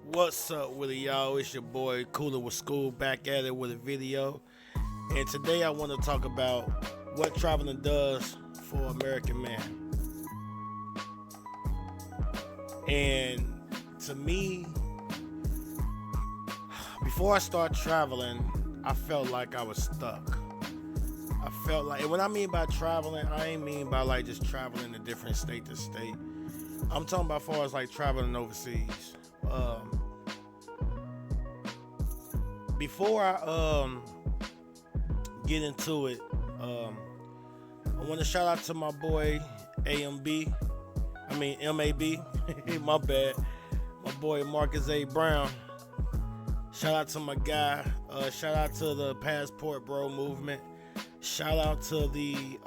What's up with it, y'all? It's your boy Cooler with School back at it with a video. And today I want to talk about what traveling does for American man. And to me, before I start traveling, I felt like I was stuck. I felt like, and what I mean by traveling, I ain't mean by like just traveling to different state to state. I'm talking about as far as like traveling overseas. Before I get into it, I want to shout out to my boy AMB. I mean MAB. My bad. My boy Marcus A. Brown. Shout out to my guy. Shout out to the Passport Bro movement. Shout out to the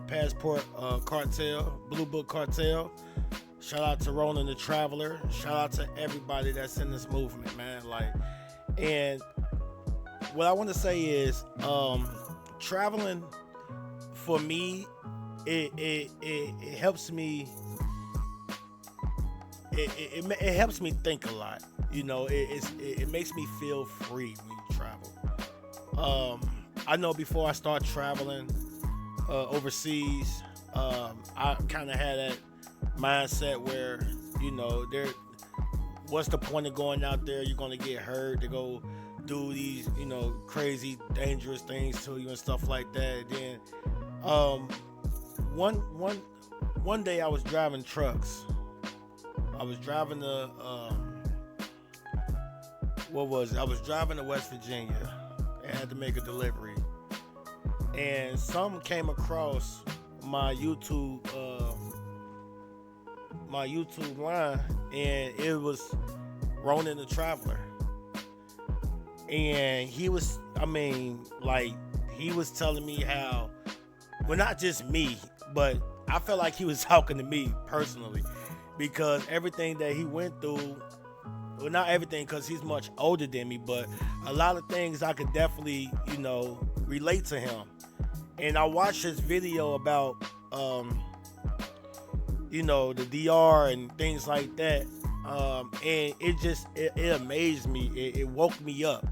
Passport Cartel, Blue Book Cartel. Shout out to Ronan the Traveler. Shout out to everybody that's in this movement, man. And what I want to say is, traveling for me, it helps me. It helps me think a lot. You know, it makes me feel free when you travel. I know before I start traveling overseas, I kind of had that mindset where, you know, what's the point of going out there? You're gonna get hurt to go do these, you know, crazy, dangerous things to you and stuff like that. And then, one day I was driving trucks. I was driving I was driving to West Virginia. I had to make a delivery, and something came across my YouTube line, and it was Ronan the Traveler. And he was telling me how, well, not just me, but I felt like he was talking to me personally, because everything that he went through, well, not everything, because he's much older than me, but a lot of things I could definitely, you know, relate to him. And I watched his video about, you know, the DR and things like that. And it amazed me. It woke me up.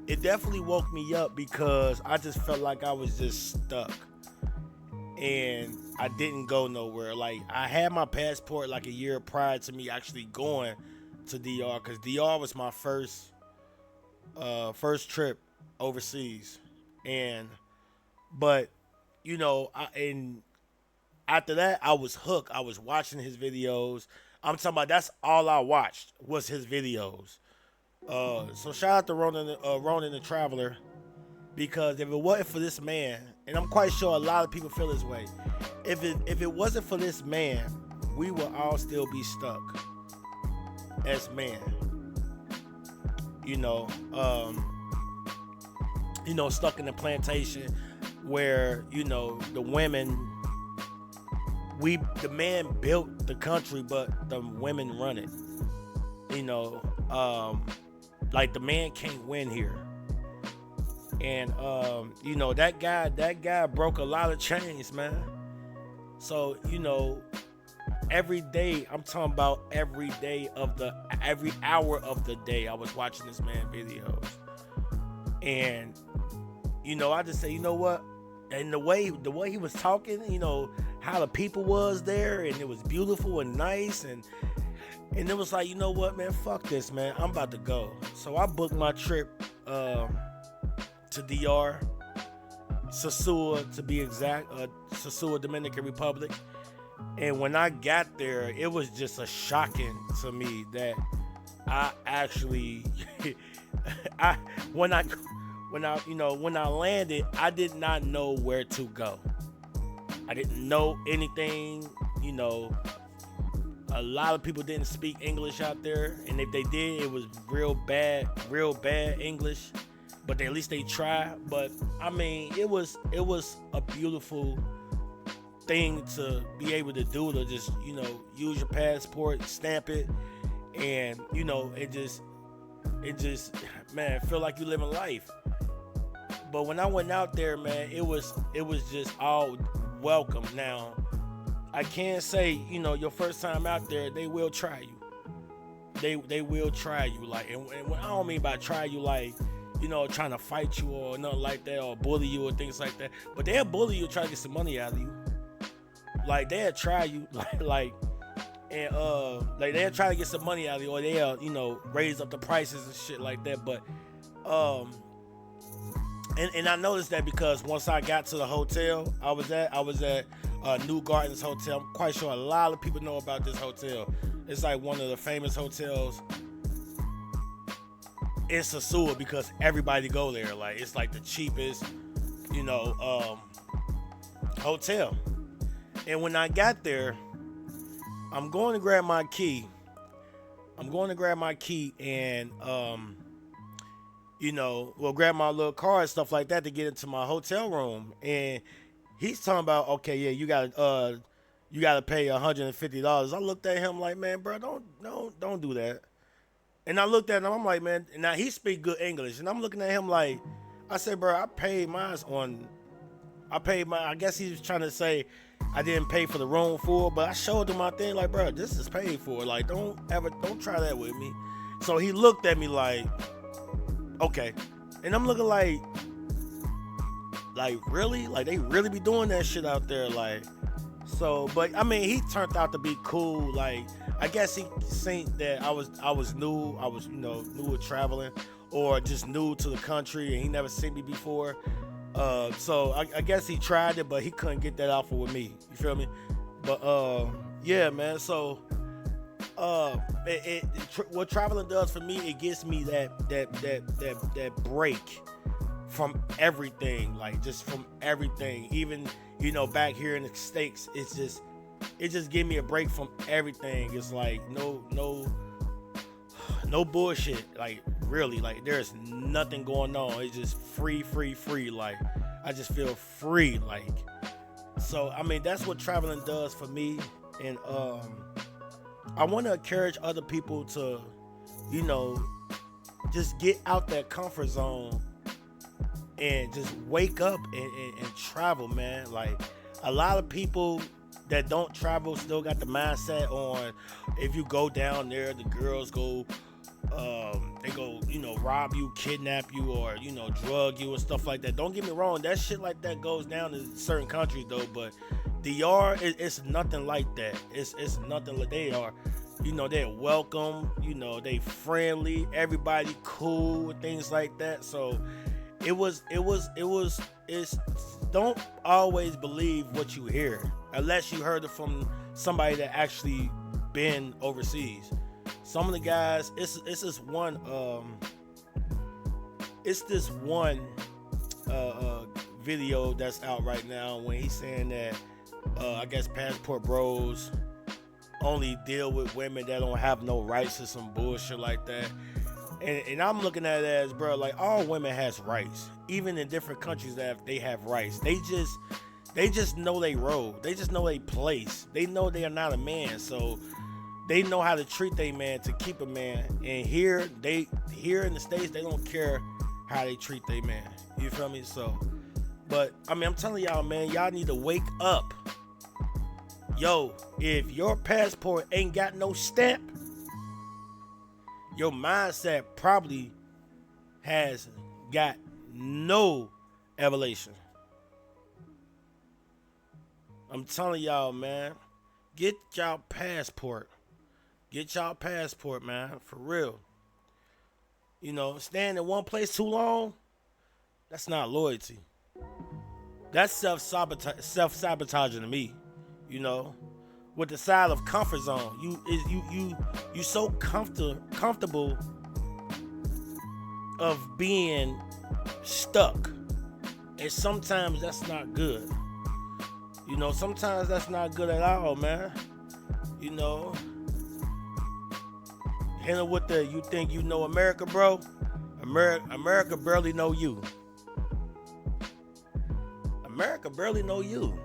It definitely woke me up, because I just felt like I was just stuck. And I didn't go nowhere. Like, I had my passport like a year prior to me actually going to DR, because DR was my first trip overseas. But you know, and after that I was hooked. I was watching his videos. I'm talking about, that's all I watched was his videos. So shout out to Ronan the Traveler, because if it wasn't for this man, and I'm quite sure a lot of people feel this way, if it wasn't for this man, we would all still be stuck as men. You know, stuck in the plantation where, you know, the man built the country, but the women run it. You know, like, the man can't win here. And you know, that guy broke a lot of chains, man. So, you know, every day, I'm talking about every hour of the day, I was watching this man videos. And, you know, I just say, you know what? And the way he was talking, you know, how the people was there, and it was beautiful and nice, and it was like, you know what, man, fuck this, man, I'm about to go. So I booked my trip to DR, Sosua to be exact, Sosua, Dominican Republic. And when I got there, it was just a shocking to me that I actually, when I landed, I did not know where to go. I didn't know anything. You know, a lot of people didn't speak English out there, and if they did, it was real bad English. But at least they tried. But I mean, it was a beautiful thing to be able to do, to just, you know, use your passport, stamp it, and, you know, it just man, feel like you living life. But when I went out there, man, it was just all welcome. Now, I can't say, you know, your first time out there, they will try you. they will try you, like, and I don't mean by try you like, trying to fight you or nothing like that, or bully you or things like that. But they'll bully you, try to get some money out of you. Like they'll try you, and they'll try to get some money out of you, or they'll raise up the prices and shit like that. But and I noticed that because once I got to the hotel I was at New Gardens Hotel. I'm quite sure a lot of people know about this hotel. It's like one of the famous hotels in Sasua because everybody go there. Like it's like the cheapest, hotel. And when I got there, I'm going to grab my key and grab my little car and stuff like that to get into my hotel room. And he's talking about, okay, yeah, you gotta pay $150. I looked at him like, man, bro, don't do that. And I looked at him, I'm like, man, now he speak good English, and I'm looking at him like, I said, bro, I guess he was trying to say I didn't pay for the room full, but I showed him my thing like, bro, this is paid for. Like, don't try that with me. So he looked at me like, okay. And I'm looking like really? Like they really be doing that shit out there, like. So, but I mean, he turned out to be cool. Like, I guess he seen that I was new. I was, new with traveling, or just new to the country, and he never seen me before. So I guess he tried it, but he couldn't get that offer with me. You feel me? But yeah, man. So what traveling does for me, it gives me that break from everything, like just from everything. Even back here in the States, it just give me a break from everything. It's like no bullshit. Like really, like there's nothing going on. It's just free. Like I just feel free. Like, so I mean that's what traveling does for me. And I want to encourage other people to just get out that comfort zone and just wake up and travel, man. Like a lot of people that don't travel still got the mindset on, if you go down there, the girls go they go rob you, kidnap you, or drug you and stuff like that. Don't get me wrong, that shit like that goes down in certain countries though, but DR, it's nothing like that. It's nothing like they are. They're welcome, they friendly, everybody cool and things like that. So it's don't always believe what you hear unless you heard it from somebody that actually been overseas. Some of the guys, it's this one video that's out right now when he's saying that I guess passport bros only deal with women that don't have no rights or some bullshit like that. And I'm looking at it as, bro, like all women has rights. Even in different countries that they have rights. They just know they role. They just know they place. They know they are not a man, so they know how to treat their man to keep a man. And here in the States, they don't care how they treat their man. You feel me? So, but I mean, I'm telling y'all, man, y'all need to wake up. Yo, if your passport ain't got no stamp, your mindset probably has got no evolution. I'm telling y'all, man, get y'all passport. Get y'all passport, man, for real. Staying in one place too long, that's not loyalty. That's self-sabotaging to me, with the side of comfort zone. You so comfortable of being stuck, and sometimes that's not good. Sometimes that's not good at all, man. Handle with the you think you know America, bro. America barely know you. America barely know you.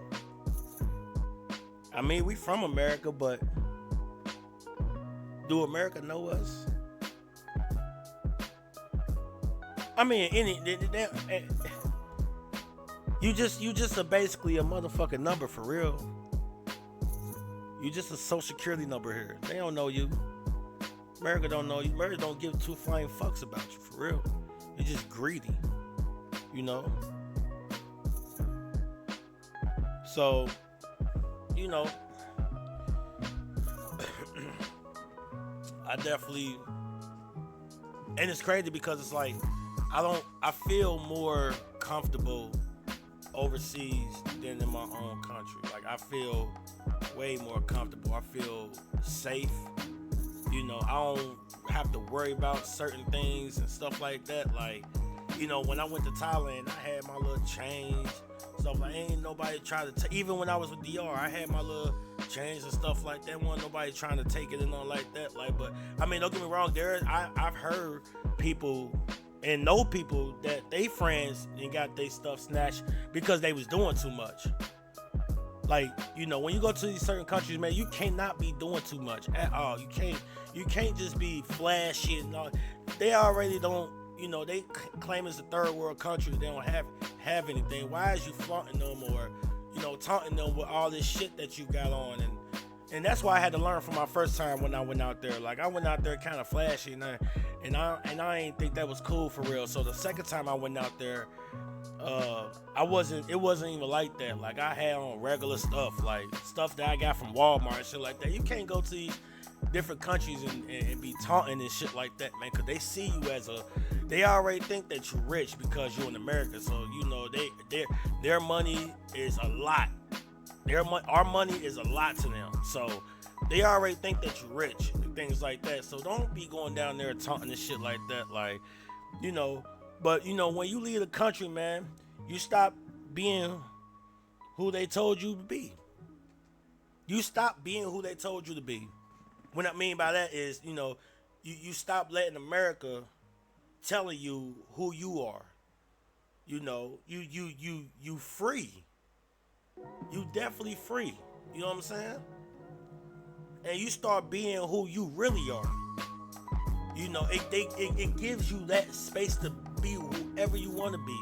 I mean, we from America, but do America know us? I mean, you just are basically a motherfucking number for real. You just a social security number here. They don't know you. America don't know you. America don't give two flying fucks about you, for real. They're just greedy, you know. So, you know, I definitely, and it's crazy because it's like I feel more comfortable overseas than in my own country. Like I feel way more comfortable. I feel safe. You know, I don't have to worry about certain things and stuff like that. Like, you know, when I went to Thailand, I had my little change, stuff like ain't nobody trying to even when I was with DR, I had my little change and stuff like that. Wasn't nobody trying to take it and all like that. Like, but I mean, don't get me wrong, I've heard people and know people that they friends and got their stuff snatched because they was doing too much. Like, you know, when you go to these certain countries, man, you cannot be doing too much at all. You can't just be flashy and all. They already don't, you know, they claim it's a third world country. They don't have anything. Why is you flaunting them or, you know, taunting them with all this shit that you got on? And that's why I had to learn from my first time when I went out there. Like I went out there kind of flashy and I ain't think that was cool for real. So the second time I went out there, it wasn't even like that. Like I had on regular stuff, like stuff that I got from Walmart and shit like that. You can't go to these different countries and be taunting and shit like that, man, because they see you as they already think that you're rich because you're in America. So, you know, their money is a lot. Our money is a lot to them. So they already think that you're rich and things like that. So don't be going down there taunting and shit like that. Like, you know, but you know, when you leave the country, man, you stop being who they told you to be. You stop being who they told you to be. What I mean by that is, you know, you stop letting America telling you who you are. You know, you free. You definitely free. You know what I'm saying? And you start being who you really are. You know, it gives you that space to be whoever you want to be,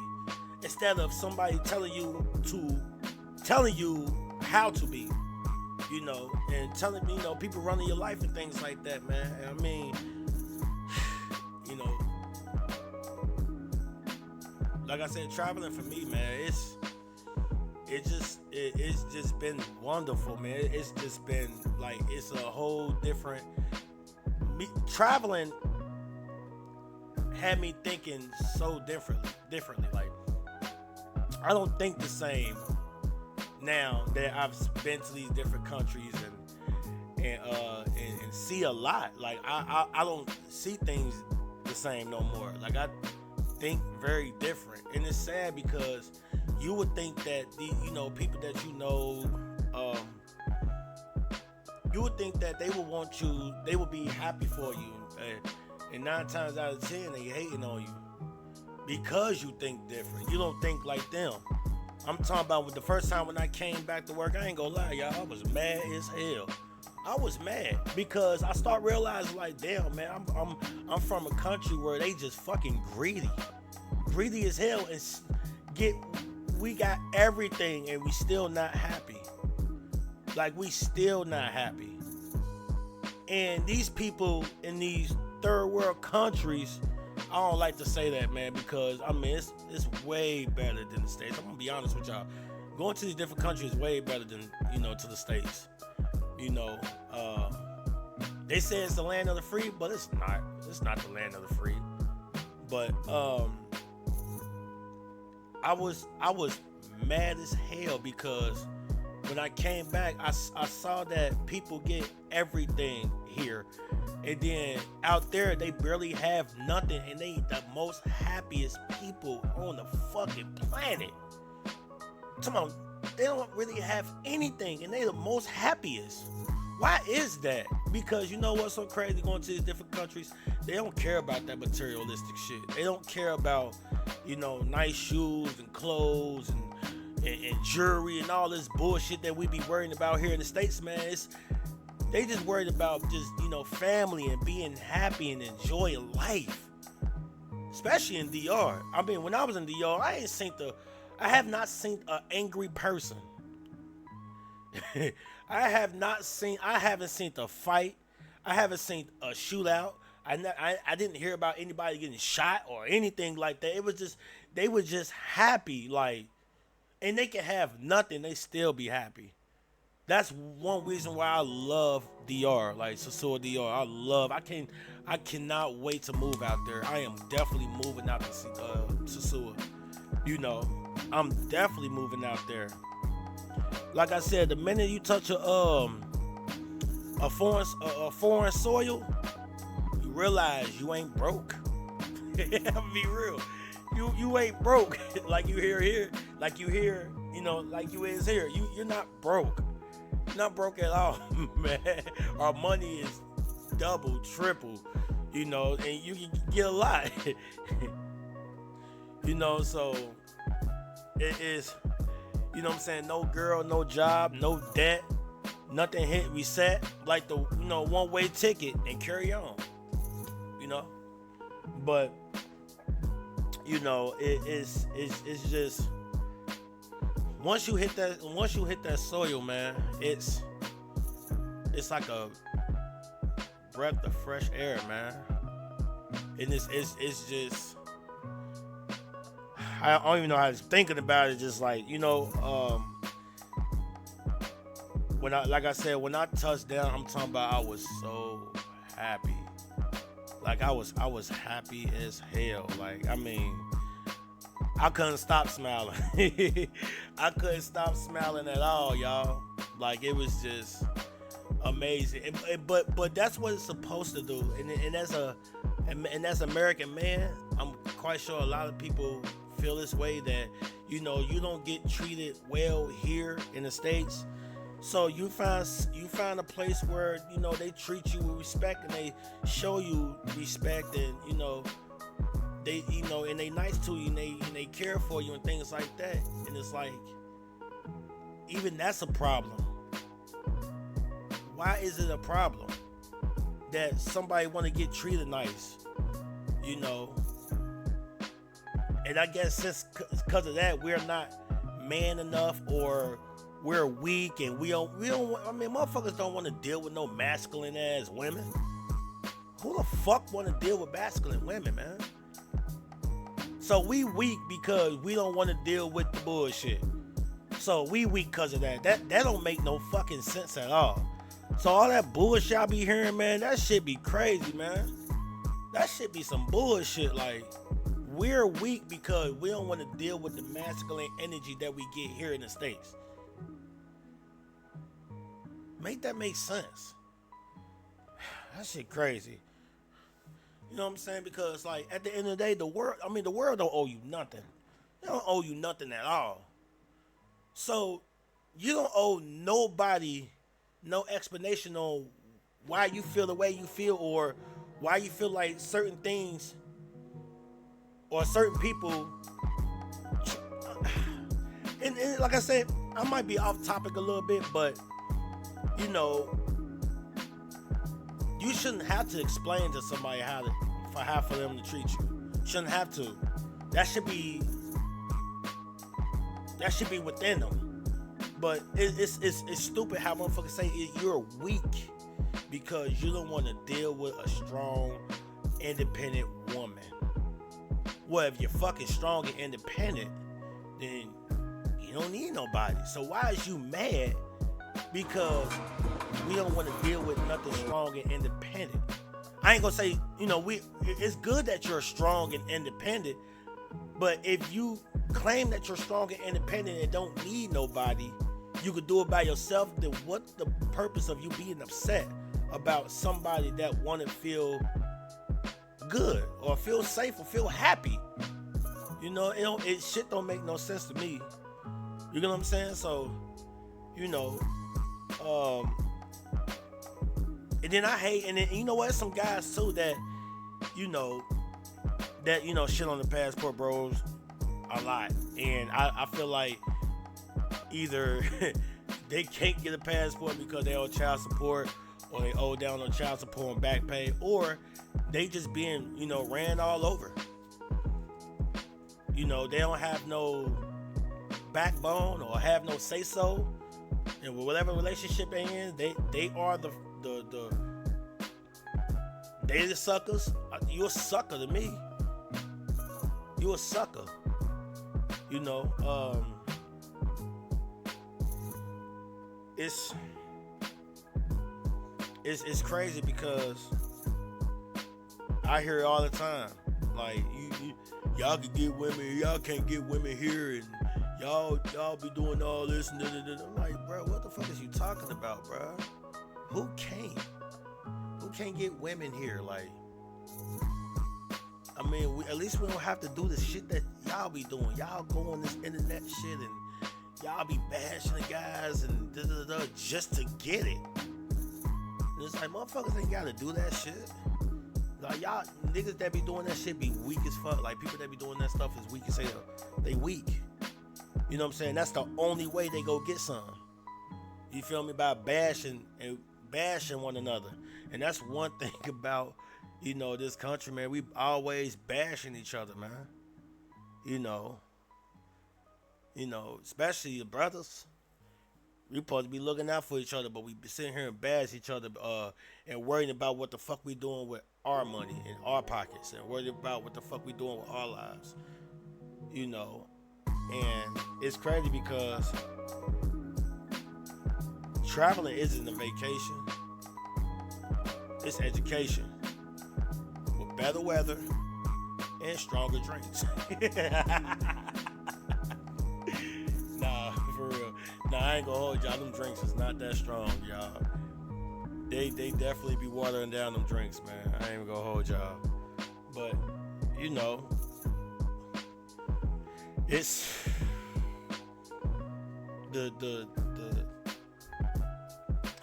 instead of somebody telling you how to be. You know, and telling me, you know, people running your life and things like that, man. I mean, you know, like I said, traveling for me, man, it's just been wonderful, man. It's just been like, it's a whole different. Traveling had me thinking so differently. Like, I don't think the same now that I've been to these different countries and see a lot. Like I don't see things the same no more. Like I think very different, and it's sad because you would think that you know, people that you know, you would think that they would want you, they would be happy for you, and 9 times out of 10 they hating on you because you think different. You don't think like them. I'm talking about with the first time when I came back to work, I ain't gonna lie, y'all, I was mad as hell. I was mad because I start realizing, like, damn, man, I'm from a country where they just fucking greedy as hell, and we got everything and we still not happy. Like, we still not happy. And these people in these third world countries, I don't like to say that, man, because I mean it's way better than the States. I'm gonna be honest with y'all. Going to these different countries is way better than, you know, to the States. You know, they say it's the land of the free, but it's not. It's not the land of the free. But I was mad as hell because when I came back, I saw that people get everything here, and then out there they barely have nothing, and they the most happiest people on the fucking planet. Come on, they don't really have anything, and they the most happiest. Why is that? Because you know what's so crazy going to these different countries? They don't care about that materialistic shit. They don't care about, you know, nice shoes and clothes and jewelry and all this bullshit that we be worrying about here in the States, man. They just worried about just, you know, family and being happy and enjoying life. Especially in DR. I mean, when I was in DR, I have not seen an angry person. I haven't seen a fight. I haven't seen a shootout. I didn't hear about anybody getting shot or anything like that. It was just they were just happy, like, and they can have nothing, they still be happy. That's one reason why I love DR, like Sasua DR. I cannot wait to move out there. I am definitely moving out to Sasua. You know, I'm definitely moving out there. Like I said, the minute you touch a foreign soil, you realize you ain't broke. I'll be real. You ain't broke like you hear here, like you hear, like you is here. You're not broke. Not broke at all, man. Our money is double, triple, and you can get a lot. So it is, what I'm saying, no girl, no job, no debt, nothing hit reset, like the one-way ticket and carry on. But it's just once you hit that soil, man, it's like a breath of fresh air, man. And it's just, I don't even know how I was thinking about it. Just like, when I touched down, I'm talking about I was so happy. Like I was happy as hell. Like, I mean, I couldn't stop smiling. I couldn't stop smiling at all, y'all. Like, it was just amazing. But that's what it's supposed to do. And as American man, I'm quite sure a lot of people feel this way, that you don't get treated well here in the States. So you find a place where they treat you with respect and they show you respect, and they and they nice to you, and they care for you and things like that. And it's like, even that's a problem. Why is it a problem that somebody want to get treated nice? And I guess since because of that, we're not man enough, or we're weak, and we don't. I mean, motherfuckers don't want to deal with no masculine ass women. Who the fuck want to deal with masculine women, man? So we weak because we don't want to deal with the bullshit. So we weak because of that. That don't make no fucking sense at all. So all that bullshit I be hearing, man, that shit be crazy, man. That shit be some bullshit. Like, we're weak because we don't want to deal with the masculine energy that we get here in the States. Make that make sense. That shit crazy. You know what I'm saying? Because, like, at the end of the day, the world don't owe you nothing. They don't owe you nothing at all. So you don't owe nobody no explanation on why you feel the way you feel, or why you feel like certain things or certain people. And like I said, I might be off topic a little bit, but you shouldn't have to explain to somebody how for them to treat you. Shouldn't have to. That should be within them. But it's stupid how motherfuckers say you're weak because you don't want to deal with a strong, independent woman. Well, if you're fucking strong and independent, then you don't need nobody. So why is you mad because we don't want to deal with nothing strong and independent? I ain't gonna say, it's good that you're strong and independent, but if you claim that you're strong and independent and don't need nobody, you could do it by yourself, then what's the purpose of you being upset about somebody that want to feel good or feel safe or feel happy? Shit don't make no sense to me. You know what I'm saying? So, and then I hate, and then you know what? Some guys too that shit on the passport bros a lot, and I feel like either they can't get a passport because they owe child support, or they owe down on child support and back pay, or they just being ran all over. They don't have no backbone or have no say so, and whatever relationship they in, they are they the suckers. You a sucker to me. You a sucker. You know, it's crazy because I hear it all the time. Like y'all can get women, y'all can't get women here, and y'all be doing all this and da. I'm like, bro, what the fuck is you talking about, bro? Who can't? Who can't get women here? Like, I mean, at least we don't have to do the shit that y'all be doing. Y'all go on this internet shit and y'all be bashing the guys and da just to get it. And it's like, motherfuckers ain't gotta do that shit. Like, y'all niggas that be doing that shit be weak as fuck. Like, people that be doing that stuff is weak as hell. They weak. You know what I'm saying? That's the only way they go get some. You feel me? By bashing one another. And that's one thing about, you know, this country, man. We always bashing each other, man. You know, especially the brothers. We supposed to be looking out for each other, but we be sitting here and bash each other and worrying about what the fuck we doing with our money in our pockets, and worried about what the fuck we doing with our lives. You know, and it's crazy because traveling isn't a vacation. It's education with better weather and stronger drinks. Nah, for real. Nah, I ain't gonna hold y'all. Them drinks is not that strong, y'all. They definitely be watering down them drinks, man. I ain't even gonna hold y'all. But, you know, it's the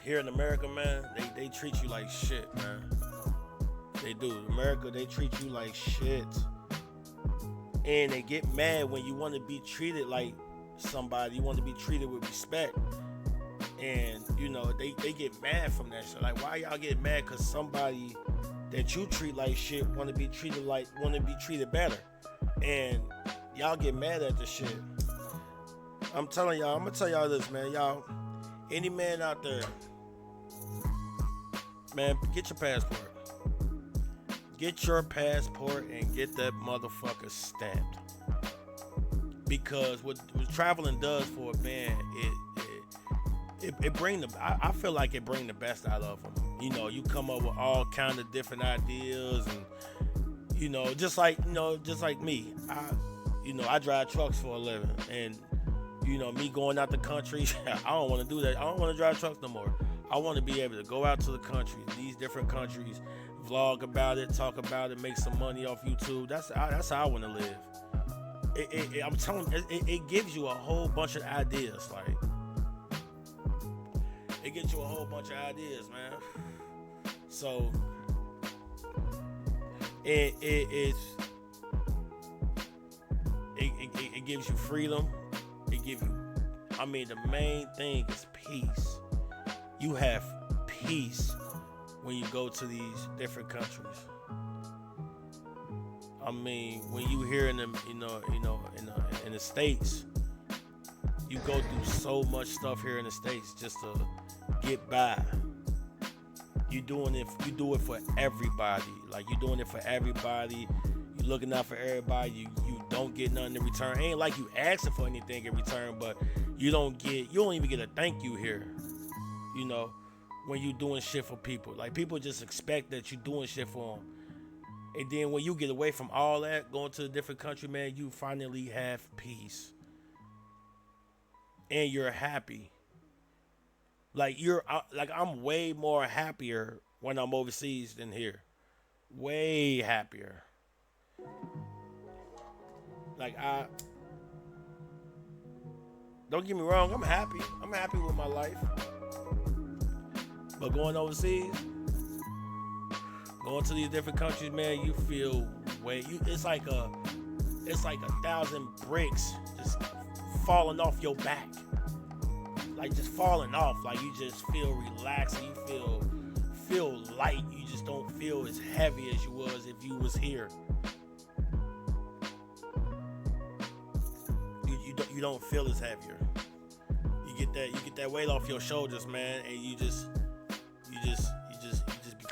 here in America, man, they treat you like shit, man. They do. America, they treat you like shit. And they get mad when you want to be treated like somebody. You want to be treated with respect. And, you know, they get mad from that shit. Like, why y'all get mad? Because somebody that you treat like shit want to be treated better. And y'all get mad at the shit. I'm telling y'all, I'm going to tell y'all this, man. Y'all, any man out there, man, get your passport. Get your passport and get that motherfucker stamped. Because what traveling does for a man, it bring the. I feel like it bring the best out of them. You know, you come up with all kind of different ideas, and you know, just like me. I drive trucks for a living, and you know, me going out the country, I don't want to do that. I don't want to drive trucks no more. I want to be able to go out to the country, these different countries, vlog about it, talk about it, make some money off YouTube. That's how I want to live. I'm telling you, it gives you a whole bunch of ideas. Like, it gives you a whole bunch of ideas, man. So it gives you freedom. It gives you. I mean, the main thing is peace. You have peace when you go to these different countries. I mean, when you hear in the, in the States, you go through so much stuff here in the States just to get by. You do it for everybody. Like, you're doing it for everybody. You're looking out for everybody. You don't get nothing in return. Ain't like you asking for anything in return, but you don't even get a thank you here. You know, when you doing shit for people. Like, people just expect that you doing shit for them. And then when you get away from all that, going to a different country, man, you finally have peace. And you're happy. Like, I'm way more happier when I'm overseas than here. Way happier. Like, don't get me wrong, I'm happy. I'm happy with my life. But going overseas, going to these different countries, man, you feel it's like 1,000 bricks just falling off your back. Like, just falling off. Like, you just feel relaxed. You feel light. You just don't feel as heavy as you was if you was here. You don't feel as heavier. You get that weight off your shoulders, man, and you just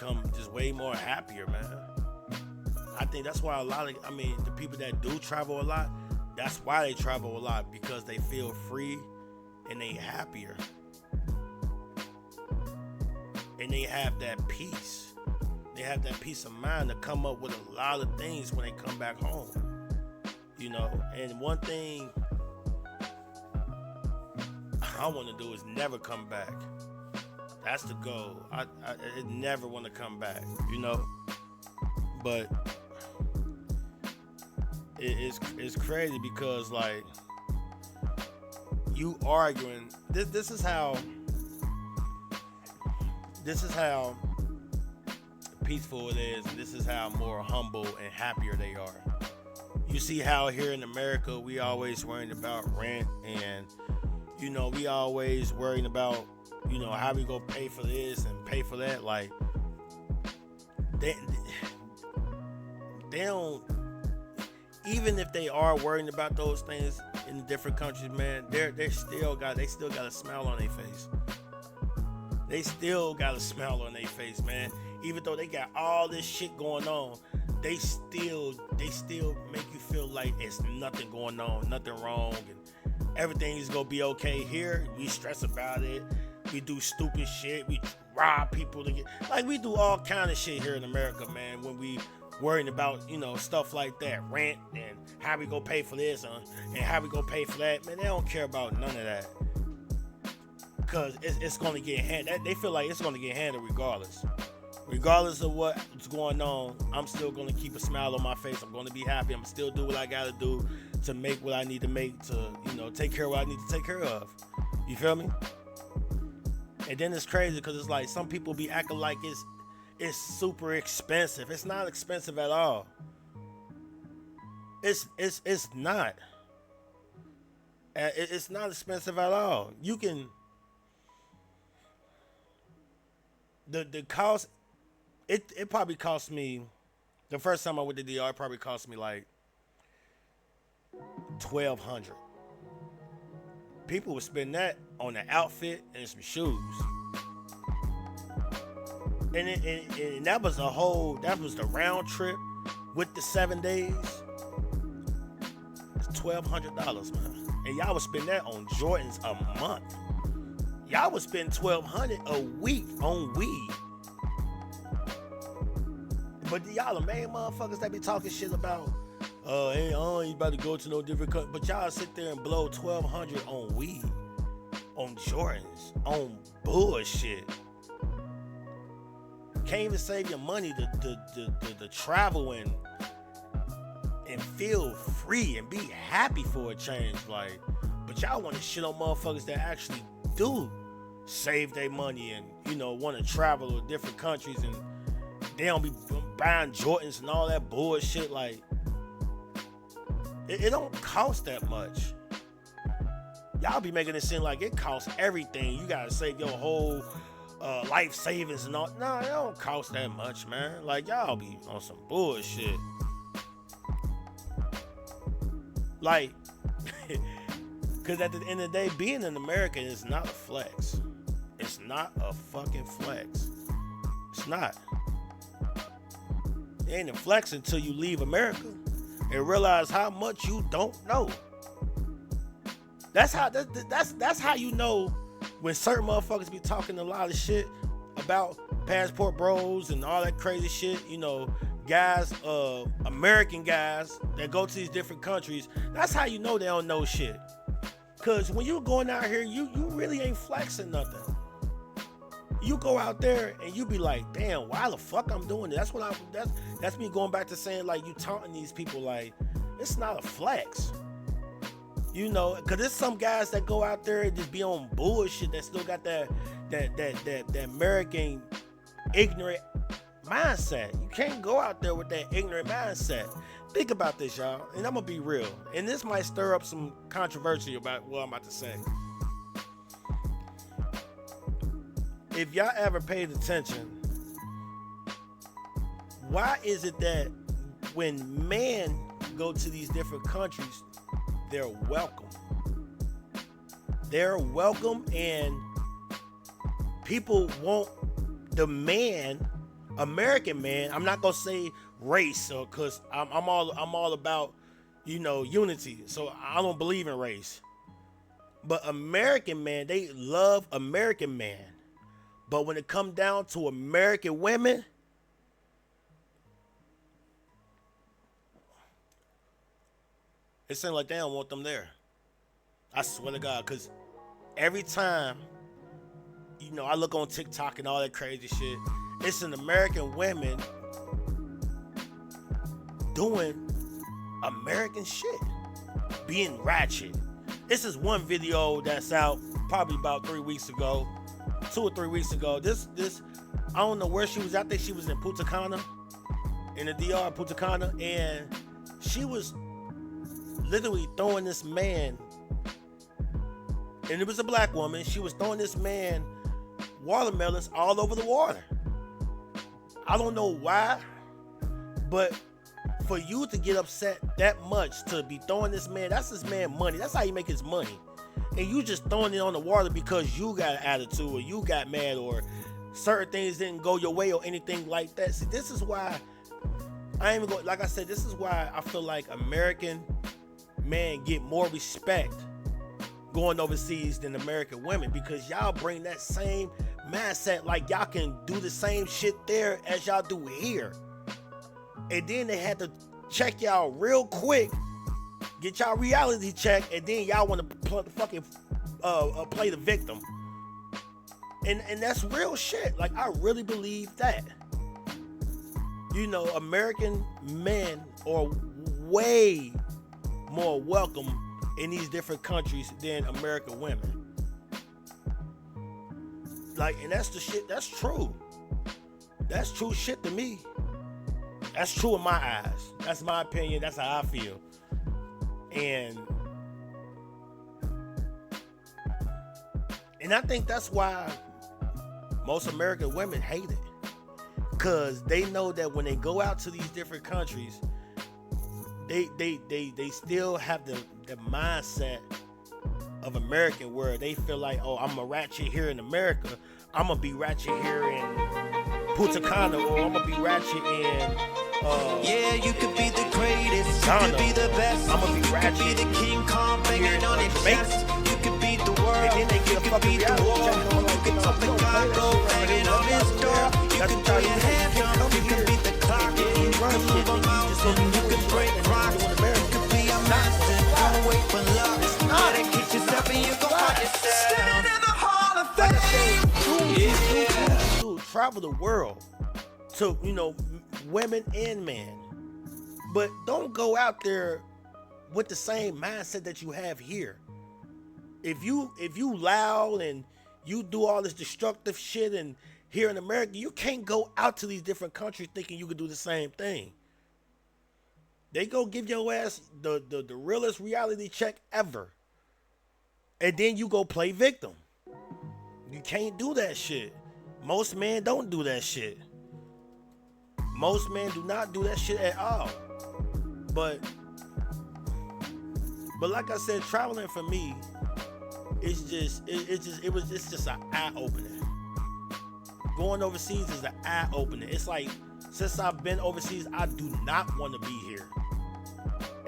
become just way more happier, man. I think that's why the people that do travel a lot, that's why they travel a lot, because they feel free and they happier. And they have that peace. They have that peace of mind to come up with a lot of things when they come back home. And one thing I want to do is never come back. That's the goal. I never want to come back, But it's crazy because, like, you arguing. This is how peaceful it is. And this is how more humble and happier they are. You see how here in America we always worrying about rent, and we always worrying about how we go pay for this and pay for that. Like, they don't, even if they are worrying about those things in different countries, man, they still got a smile on their face. They still got a smile on their face, man. Even though they got all this shit going on, they still make you feel like it's nothing going on, nothing wrong, and everything is gonna be okay. Here, we stress about it. We do stupid shit. We rob people to get, like, we do all kind of shit here in America, man. When we worrying about, stuff like that, rent and how we go pay for this and how we go pay for that, man, they don't care about none of that. Because it's going to get handled. They feel like it's going to get handled regardless. Regardless of what's going on, I'm still going to keep a smile on my face. I'm going to be happy. I'm still do what I got to do to make what I need to make to, take care of what I need to take care of. You feel me? And then it's crazy because it's like some people be acting like it's super expensive. It's not expensive at all. It's not. It's not expensive at all. You can. The cost. It probably cost me. The first time I went to DR, it probably cost me like $1,200. People would spend that on an outfit and some shoes. And that was the round trip with the 7 days. It's $1,200, man. And y'all would spend that on Jordans a month. Y'all would spend $1,200 a week on weed. But y'all are main motherfuckers that be talking shit about, hey, you about to go to no different country. But y'all sit there and blow $1,200 on weed, on Jordans, on bullshit. Can't even save your money to travel and feel free and be happy for a change. Like, but y'all want to shit on motherfuckers that actually do save their money and, want to travel to different countries, and they don't be buying Jordans and all that bullshit. Like, it don't cost that much. Y'all be making it seem like it costs everything. You gotta save your whole life savings and all. No, it don't cost that much, man. Like, y'all be on some bullshit. Like, because at the end of the day, being an American is not a flex. It's not a fucking flex. It's not. It ain't a flex until you leave America and realize how much you don't know. That's how you know when certain motherfuckers be talking a lot of shit about passport bros and all that crazy shit. Guys, American guys that go to these different countries. That's how you know they don't know shit. Cause when you going out here, you really ain't flexing nothing. You go out there and you be like, damn, why the fuck I'm doing it? That's me going back to saying, like, you taunting these people like it's not a flex. Cause there's some guys that go out there and just be on bullshit that still got that American ignorant mindset. You can't go out there with that ignorant mindset. Think about this, y'all, and I'm gonna be real. And this might stir up some controversy about what I'm about to say. If y'all ever paid attention, why is it that when men go to these different countries, they're welcome? They're welcome, and people want the man American man, I'm not gonna say race, cause I'm all about, unity. So I don't believe in race. But American man, they love American man. But when it come down to American women, it seems like they don't want them there. I swear to God, cause every time, I look on TikTok and all that crazy shit, it's an American women doing American shit, being ratchet. This is one video that's out probably about 3 weeks ago, 2 or 3 weeks ago. This I don't know where she was. I think she was in Punta Cana, in the DR, Punta Cana, and she was literally throwing this man, and it was a black woman. She was throwing this man watermelons all over the water. I don't know why, but for you to get upset that much to be throwing this man, that's this man money. That's how he make his money. And you just throwing it on the water because you got an attitude or you got mad or certain things didn't go your way or anything like that. See, this is why like I said, this is why I feel like American men get more respect going overseas than American women, because y'all bring that same mindset, like y'all can do the same shit there as y'all do here. And then they had to check y'all real quick, get y'all reality check, and then y'all want to play the victim. And that's real shit. Like, I really believe that. American men are way more welcome in these different countries than American women. Like, and that's the shit, that's true. That's true shit to me. That's true in my eyes. That's my opinion. That's how I feel. And I think that's why most American women hate it. Because they know that when they go out to these different countries, they still have the mindset of American, where they feel like, oh, I'm a ratchet here in America, I'm gonna be ratchet here in Punta Cana, or I'm gonna be ratchet in yeah, you could be the greatest, Ghana. You could be the best, I'm gonna be ratchet. You could be the King Kong banging on your chest. You could beat the world, and then they get you could beat the war. You could top the Congo banging on his door. You could throw your hands up, you could beat the clock. You could move a mountain, you could break rocks. You could be a master, don't wait for luck. Dedicate yourself and you gon' find yourself. Standing in the Hall of Fame. Dude, travel the world to, women and men. But don't go out there with the same mindset that you have here. If you loud and you do all this destructive shit, and here in America, you can't go out to these different countries thinking you could do the same thing. They go give your ass the realest reality check ever. And then you go play victim. You can't do that shit. Most men don't do that shit. Most men do not do that shit at all. But like I said, traveling for me, it's just an eye opener. Going overseas is an eye opener. It's like, since I've been overseas, I do not want to be here,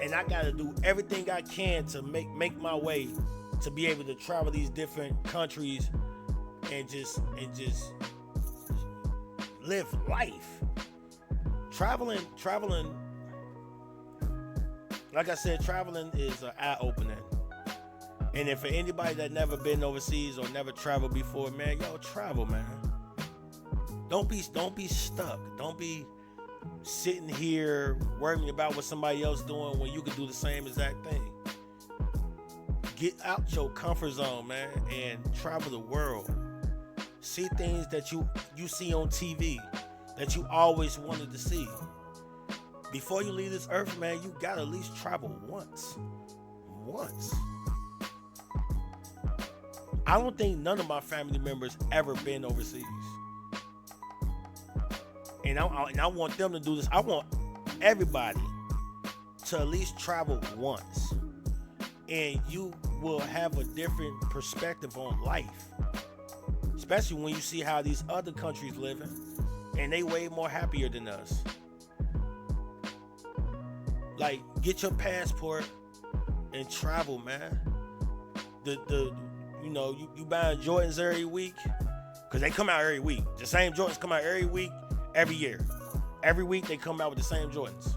and I gotta do everything I can to make my way to be able to travel these different countries and just live life. Traveling, like I said, traveling is an eye opener. And if for anybody that never been overseas or never traveled before, man, yo, travel, man. Don't be stuck. Don't be sitting here worrying about what somebody else doing when you can do the same exact thing. Get out your comfort zone, man, and travel the world. See things that you see on TV that you always wanted to see. Before you leave this earth, man, you gotta at least travel once. I don't think none of my family members ever been overseas. And I want them to do this. I want everybody to at least travel once. And you will have a different perspective on life. Especially when you see how these other countries living. and they way more happier than us. Like, get your passport and travel, man. You know, you buying Jordans every week, because they come out every week. The same Jordans come out every week, every year. Every week they come out with the same Jordans.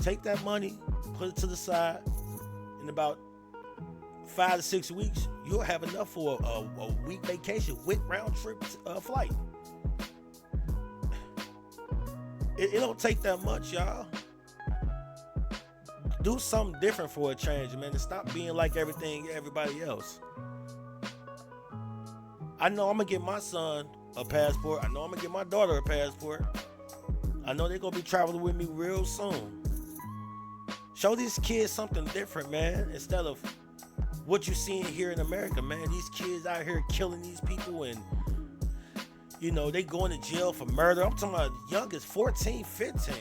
Take that money, put it to the side. In about 5 to 6 weeks, you'll have enough for a week vacation with round trip flight. It don't take that much, y'all. Do something different for a change, man, and stop being like everybody else. I know I'm gonna get my son a passport. I know I'm gonna get my daughter a passport. I know they're gonna be traveling with me real soon. Show these kids something different, man, instead of what you're seeing here in America, man. These kids out here killing these people, and you know, they going to jail for murder. I'm talking about youngest 14, 15.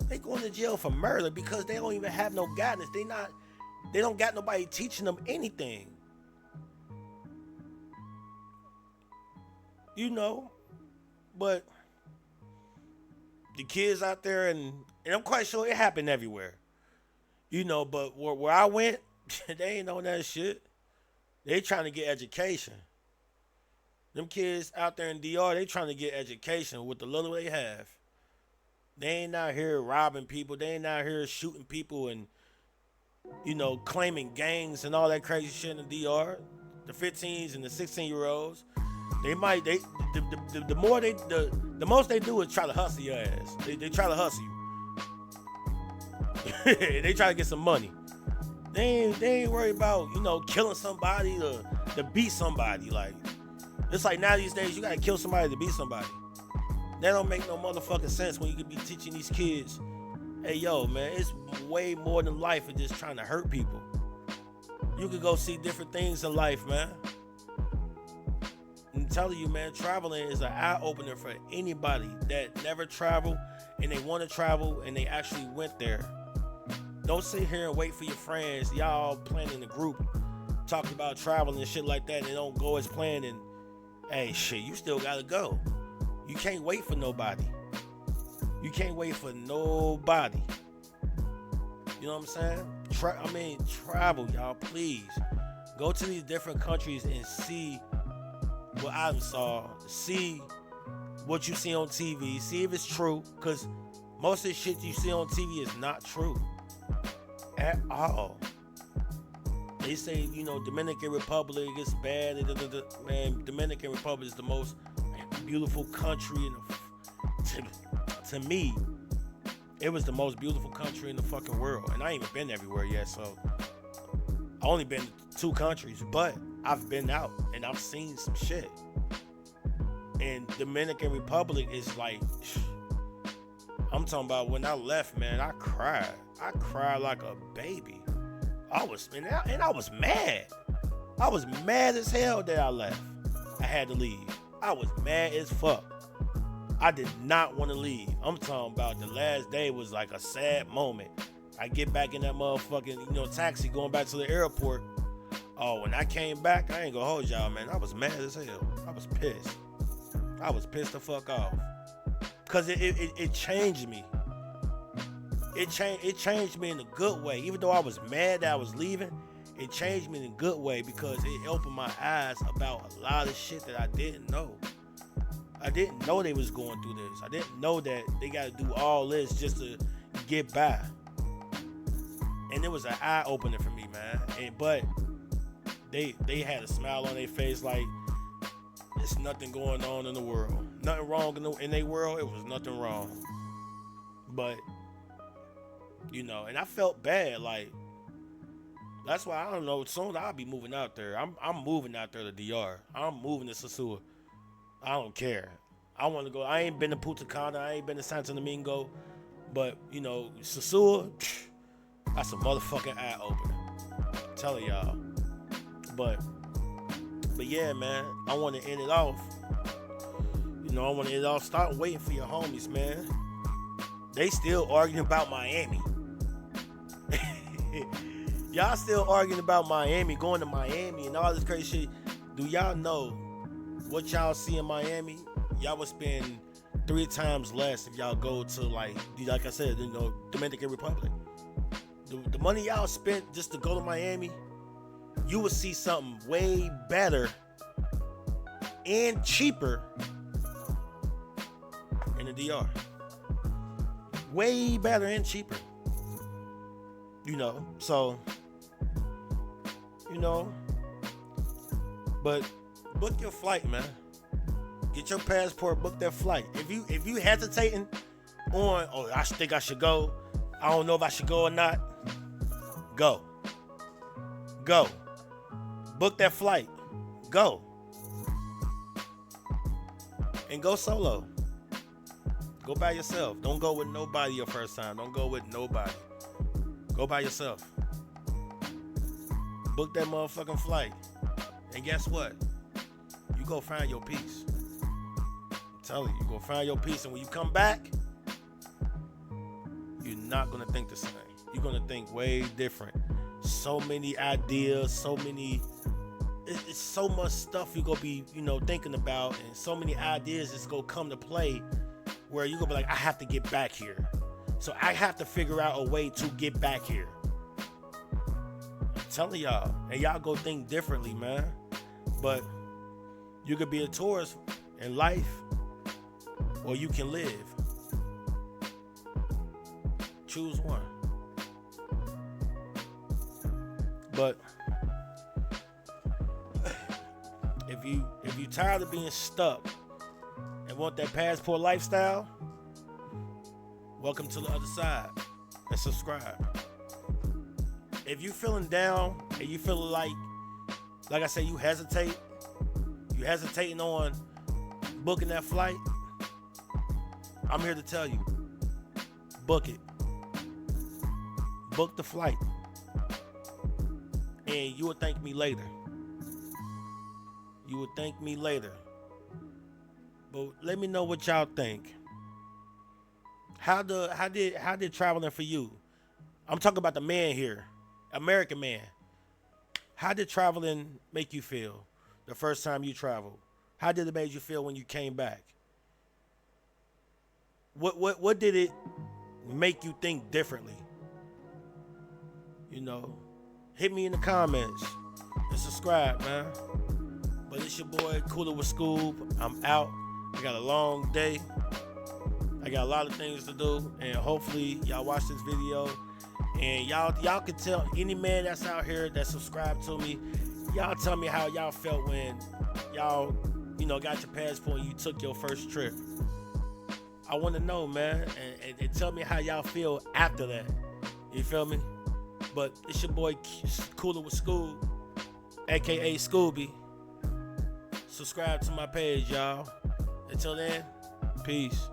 They going to jail for murder because they don't even have no guidance. They don't got nobody teaching them anything. You know, but the kids out there, and I'm quite sure it happened everywhere. You know, but where I went, they ain't on that shit. They trying to get education. Them kids out there in DR, they trying to get education with the little they have. They ain't out here robbing people. They ain't out here shooting people and, you know, claiming gangs and all that crazy shit in the DR. The 15s and the 16-year-olds, the most they do is try to hustle your ass. They try to hustle you. They try to get some money. They ain't worried about, you know, killing somebody to beat somebody. Like, it's like now these days you gotta kill somebody to beat somebody. That don't make no motherfucking sense when you could be teaching these kids, hey yo, man, it's way more than life and just trying to hurt people. You could go see different things in life, man. I'm telling you, man, traveling is an eye-opener for anybody that never traveled and they want to travel and they actually went there. Don't sit here and wait for your friends. Y'all playing in the group, talking about traveling and shit like that, and they don't go as planned. And hey, shit, you still gotta go. You can't wait for nobody. You can't wait for nobody. You know what I'm saying? Travel, y'all, please. Go to these different countries and see what I saw. See what you see on TV. See if it's true. Because most of the shit you see on TV is not true at all. They say, you know, Dominican Republic is bad. Man, Dominican Republic is the most beautiful country to me. It was the most beautiful country in the fucking world, and I ain't even been everywhere yet. So I only been to 2 countries, but I've been out and I've seen some shit. And Dominican Republic is like, I'm talking about when I left, man. I cried like a baby. I was mad. I was mad as hell that I left. I had to leave. I was mad as fuck. I did not want to leave. I'm talking about the last day was like a sad moment. I get back in that motherfucking, you know, taxi going back to the airport. Oh, when I came back, I ain't gonna hold y'all, man. I was mad as hell. I was pissed. I was pissed the fuck off. Cause it changed me. It changed me in a good way. Even though I was mad that I was leaving, it changed me in a good way because it opened my eyes about a lot of shit that I didn't know. I didn't know they was going through this. I didn't know that they got to do all this just to get by. And it was an eye opener for me, man. But they had a smile on their face like there's nothing going on in the world. Nothing wrong in their world. It was nothing wrong. But, you know, and I felt bad. Like, that's why I don't know. Soon I'll be moving out there. I'm moving out there to DR. I'm moving to Sosua. I don't care. I want to go. I ain't been to Punta Cana. I ain't been to Santo Domingo. But, you know, Sosua, that's a motherfucking eye opener. I'm telling y'all. But yeah, man, I want to end it off. You know, I want to end it off. Start waiting for your homies, man. They still arguing about Miami. Y'all still arguing about Miami, going to Miami and all this crazy shit. Do y'all know what y'all see in Miami? Y'all would spend 3 times less if y'all go to like I said, Dominican Republic. The money y'all spent just to go to Miami, you will see something way better and cheaper in the DR. Way better and cheaper. So but book your flight, man. Get your passport, book that flight. If you hesitating on, I think I should go, I don't know if I should go or not, go. Book that flight. Go. And go solo. Go by yourself. Don't go with nobody your first time. Don't go with nobody. Go by yourself. Book that motherfucking flight. And guess what? You go find your peace. I'm telling you, go find your peace. And when you come back, you're not going to think the same. You're going to think way different. So many ideas, it's so much stuff you're going to be, thinking about. And so many ideas is going to come to play where you're going to be like, I have to get back here. So I have to figure out a way to get back here. I'm telling y'all. And y'all go think differently, man. But you could be a tourist in life, or you can live. Choose one. But if you tired of being stuck and want that passport lifestyle, welcome to the other side and subscribe. If you feeling down and you feeling like I said, you hesitating on booking that flight, I'm here to tell you, book it. Book the flight. And you will thank me later. You will thank me later. But let me know what y'all think. How did traveling for you? I'm talking about the man here, American man. How did traveling make you feel the first time you traveled? How did it make you feel when you came back? What did it make you think differently? Hit me in the comments and subscribe, man. But it's your boy Cooler with Scoob. I'm out. I got a long day. I got a lot of things to do, and hopefully y'all watch this video and y'all can tell any man that's out here that subscribed to me, y'all tell me how y'all felt when y'all got your passport and you took your first trip. I want to know, man, and tell me how y'all feel after that. You feel me? But it's your boy Cooler with Scoob, aka Scooby. Subscribe to my page, y'all. Until then, peace.